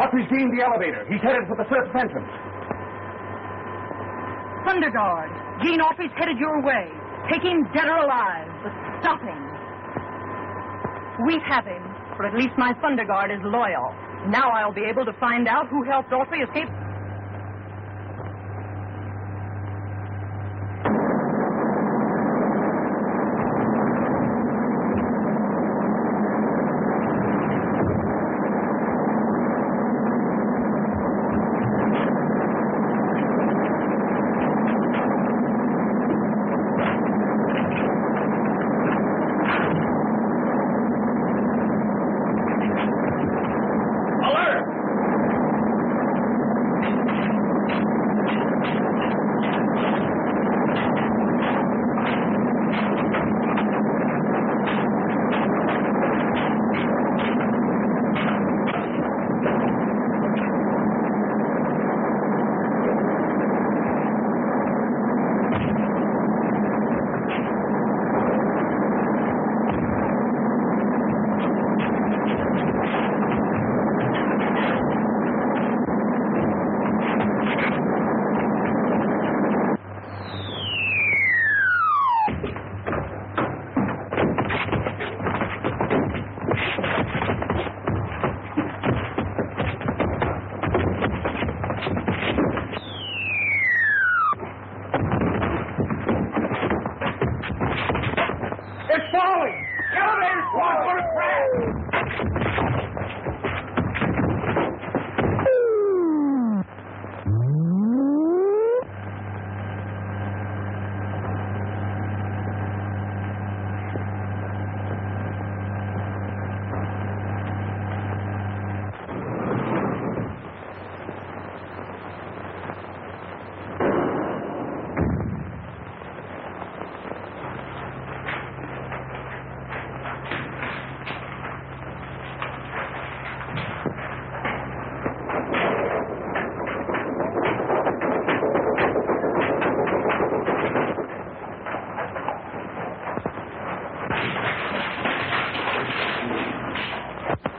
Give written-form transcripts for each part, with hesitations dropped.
Autry's gained the elevator. He's headed for the surface entrance. Thunder Guard, Gene Autry's headed your way. Take him dead or alive, but stop him. We have him, for at least my Thunder Guard is loyal. Now I'll be able to find out who helped Autry escape.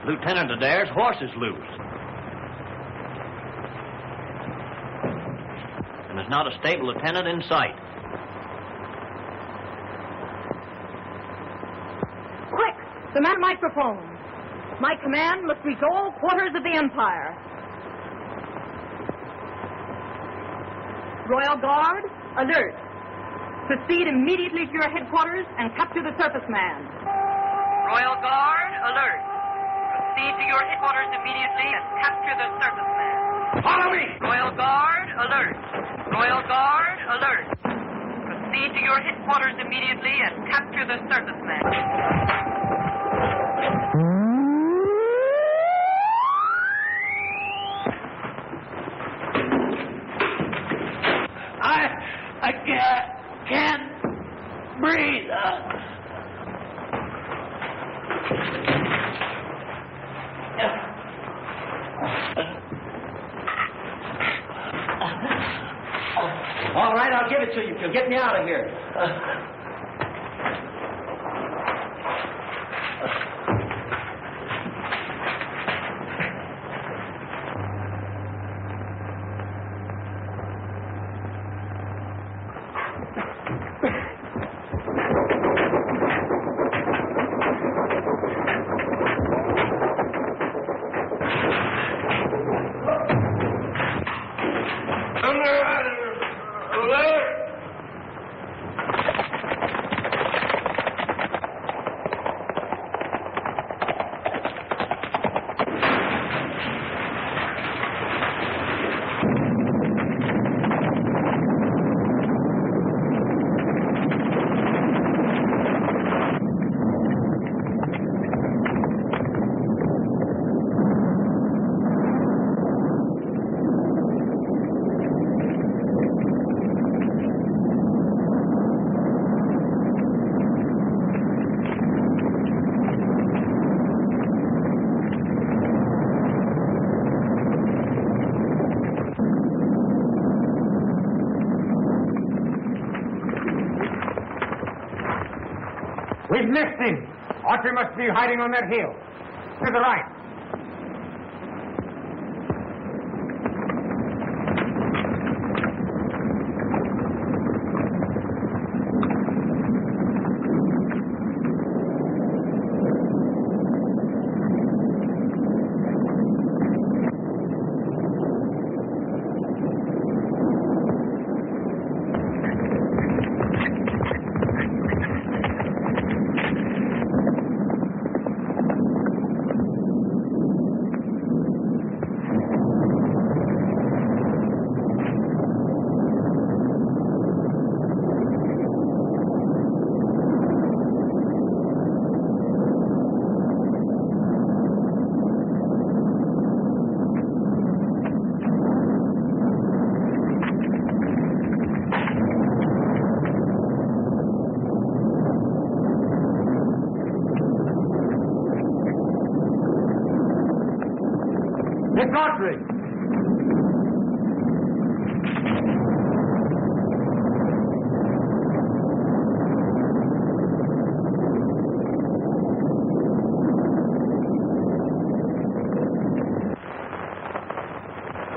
Lieutenant Adair's horse is loose. And there's not a stable lieutenant in sight. Quick! The man microphone. My command must reach all quarters of the Empire. Royal Guard, alert. Proceed immediately to your headquarters and capture the surface man. Royal Guard, alert. Proceed to your headquarters immediately and capture the surface man. Follow me! Royal Guard, alert. Royal Guard, alert. Proceed to your headquarters immediately and capture the surface man. I can't breathe. All right, I'll give it to you if you'll get me out of here. missed him. Autry must be hiding on that hill. To the right. It's Autry.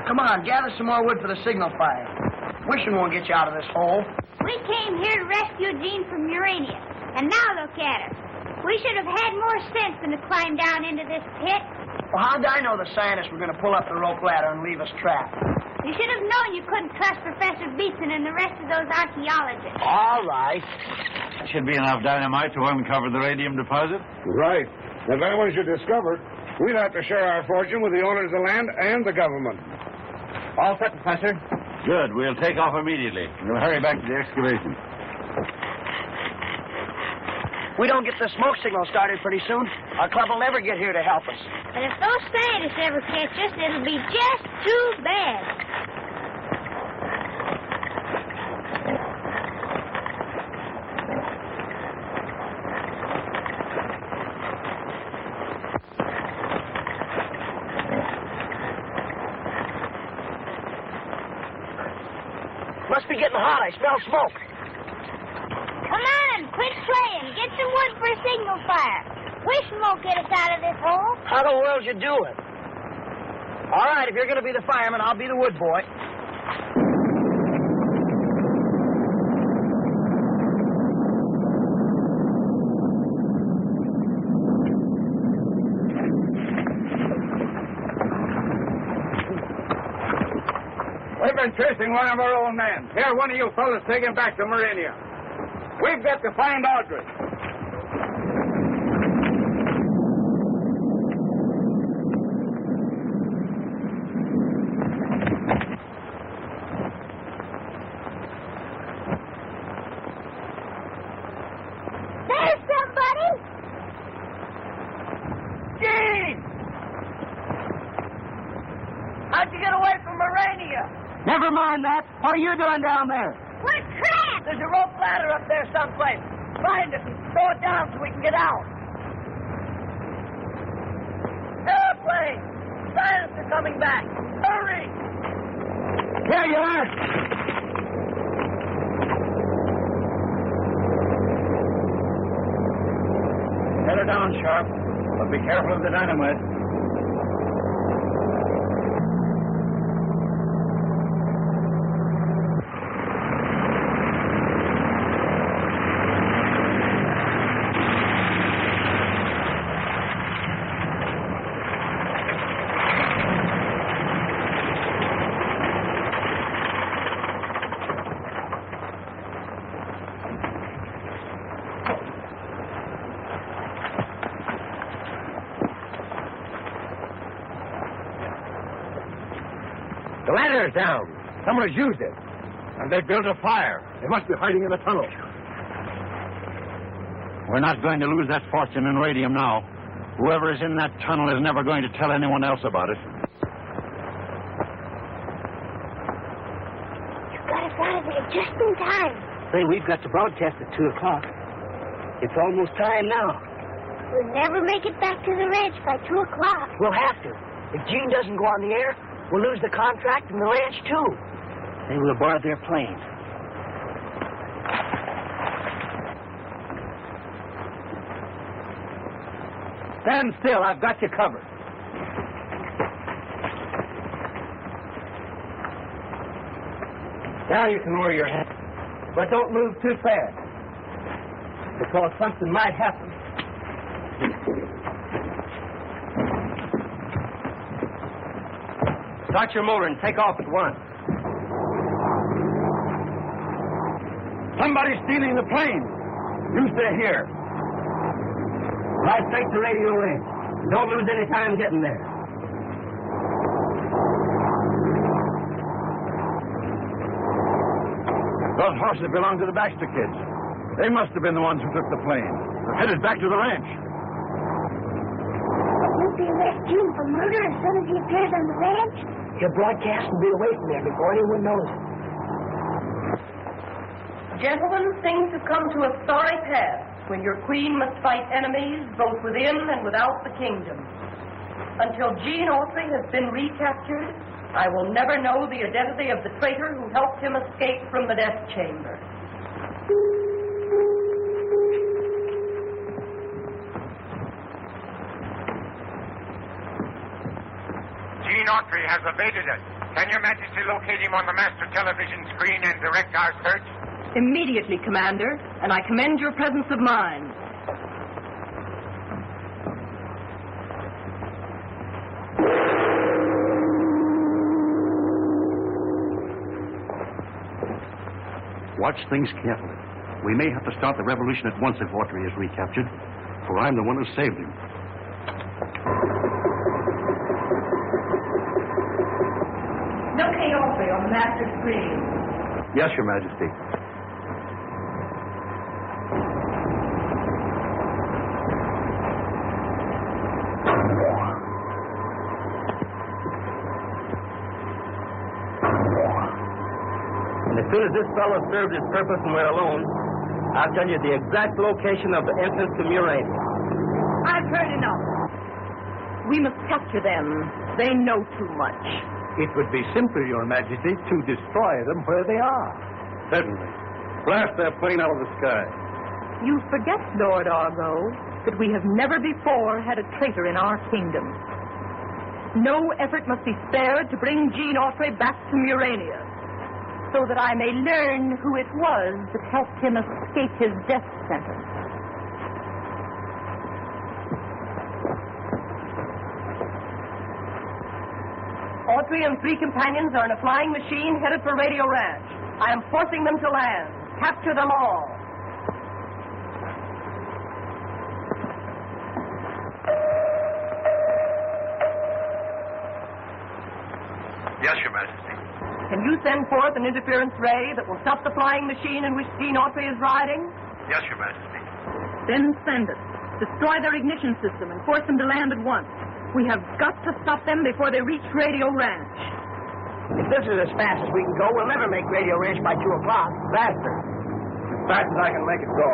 Come on, gather some more wood for the signal fire. Wishing won't get you out of this hole. We came here to rescue Jean from Urania, and now look at her. We should have had more sense than to climb down into this pit. Well, how did I know the scientists were going to pull up the rope ladder and leave us trapped? You should have known you couldn't trust Professor Beeson and the rest of those archaeologists. All right. Should be enough dynamite to uncover the radium deposit. Right. If anyone should discover it, we'd have to share our fortune with the owners of the land and the government. All set, Professor. Good. We'll take off immediately. We'll hurry back to the excavation. We don't get the smoke signal started pretty soon, our club will never get here to help us. But if those scientists ever catch us, it'll be just too bad. Must be getting hot. I smell smoke. Come on, quit playing. Get some wood for a signal fire. Wish won't get us out of this hole. How the world you do it? All right, if you're going to be the fireman, I'll be the wood boy. We've been chasing one of our old men. Here, one of you fellas take him back to Merinia. We've got to find Audrey. There's somebody. Gene! How'd you get away from Urania? Never mind that. What are you doing down there? We're trapped. There's a rope ladder up there someplace. Find it and throw it down so we can get out. Airplane! Scientists are coming back. Hurry! Here you are. Set her down, Sharp. But be careful of the dynamite. The ladder's down. Someone has used it. And they built a fire. They must be hiding in the tunnel. We're not going to lose that fortune in radium now. Whoever is in that tunnel is never going to tell anyone else about it. You got us out of here just in time. Say, we've got to broadcast at 2 o'clock. It's almost time now. We'll never make it back to the ranch by 2 o'clock. We'll have to. If Gene doesn't go on the air, we'll lose the contract and the ranch, too. They will abort their plane. Stand still. I've got you covered. Now you can lower your head. But don't move too fast, because something might happen. Start your motor and take off at once. Somebody's stealing the plane. You stay here. Right straight to Radio Ranch. Don't lose any time getting there. Those horses belong to the Baxter kids. They must have been the ones who took the plane. They're headed back to the ranch. Won't they arrest Gene for murder as soon as he appears on the ranch? He'll broadcast and be away from there before anyone knows it. Gentlemen, things have come to a sorry pass when your queen must fight enemies both within and without the kingdom. Until Gene Autry has been recaptured, I will never know the identity of the traitor who helped him escape from the death chamber. Gene Autry has evaded us. Can Your Majesty locate him on the master television screen and direct our search? Immediately, Commander, and I commend your presence of mind. Watch things carefully. We may have to start the revolution at once if Autry is recaptured, for I'm the one who saved him. Locate Autry on the master screen. Yes, Your Majesty. And as soon as this fellow served his purpose and we're alone, I'll tell you the exact location of the entrance to Murania. I've heard enough. We must capture them. They know too much. It would be simple, Your Majesty, to destroy them where they are. Certainly. Blast their plane out of the sky. You forget, Lord Argo, that we have never before had a traitor in our kingdom. No effort must be spared to bring Gene Autry back to Murania, so that I may learn who it was that helped him escape his death sentence. Autry and 3 companions are in a flying machine headed for Radio Ranch. I am forcing them to land. Capture them all. Yes, Your Majesty. Can you send forth an interference ray that will stop the flying machine in which Gene Autry is riding? Yes, Your Majesty. Then send it. Destroy their ignition system and force them to land at once. We have got to stop them before they reach Radio Ranch. If this is as fast as we can go, we'll never make Radio Ranch by 2 o'clock. Faster. As fast as I can make it go.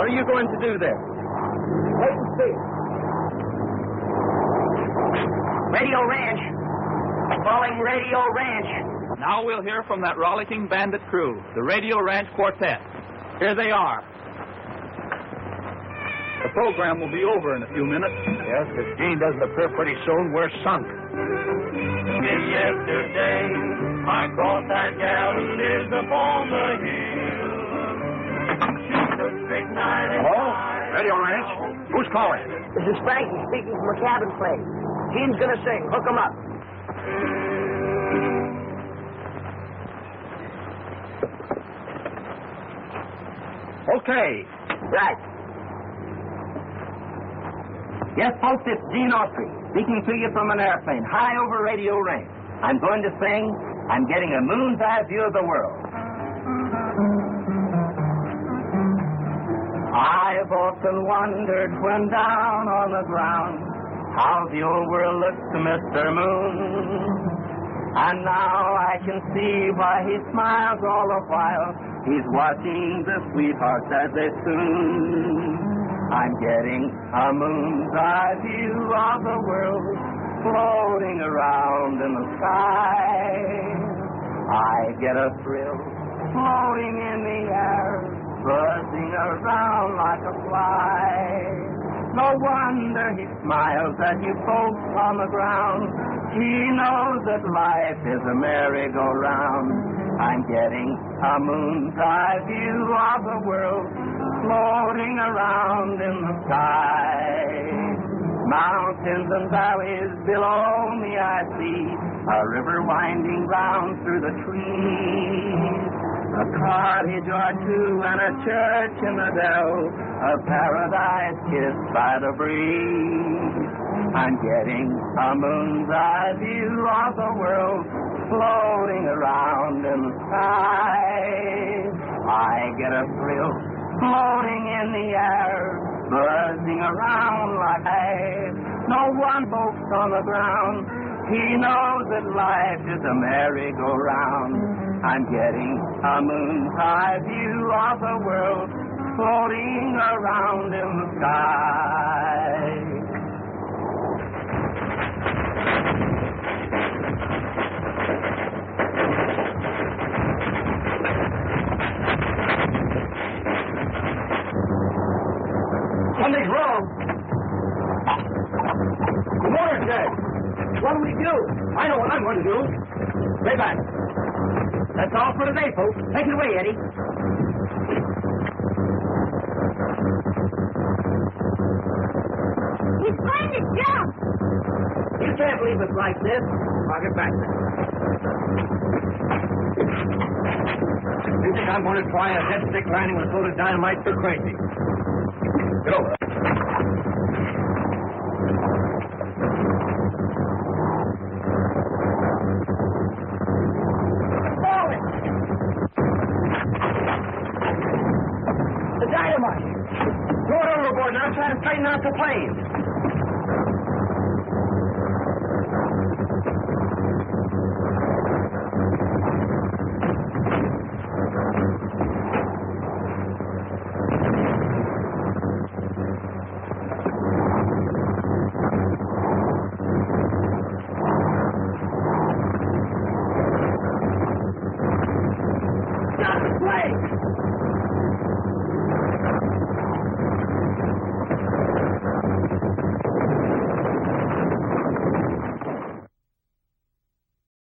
What are you going to do there? Wait and see. Radio Ranch. Calling Radio Ranch. Now we'll hear from that rollicking bandit crew, the Radio Ranch Quartet. Here they are. The program will be over in a few minutes. Yes, if Gene doesn't appear pretty soon, we're sunk. Yesterday, I caught that gal who lives upon the hill. She took strychnine and Hello? Radio Ranch? Who's calling? This is Frankie speaking from a cabin place. Gene's gonna sing. Hook 'em up. Okay. Right. Yes, folks, it's Gene Autry, speaking to you from an airplane, high over Radio Ranch. I'm going to sing, I'm getting a moon's eye view of the world. I've often wondered when down on the ground how the old world looks to Mr. Moon. And now I can see why he smiles all the while. He's watching the sweethearts as they soon. I'm getting a moon's eye view of the world floating around in the sky. I get a thrill floating in the air buzzing around like a fly. No wonder he smiles at you folks on the ground. He knows that life is a merry-go-round. I'm getting a moon's eye view of the world floating around in the sky. Mountains and valleys below me I see, a river winding round through the trees. A cottage or two and a church in the dell, a paradise kissed by the breeze. I'm getting a moon's eye view of the world floating around in the sky. I get a thrill floating in the air, buzzing around like no one folks on the ground. He knows that life is a merry-go-round. I'm getting a moon's eye view of the world floating around in the sky. Something's wrong. The motor's dead. What do we do? I know what I'm going to do. Stay back. That's all for today, folks. Take it away, Eddie. He's going to jump. You can't leave us like this. I'll get back there. You think I'm going to try a dead stick landing with a load of dynamite? You're crazy. Get over. The dynamite. Throw it overboard now. Try to straighten out the plane.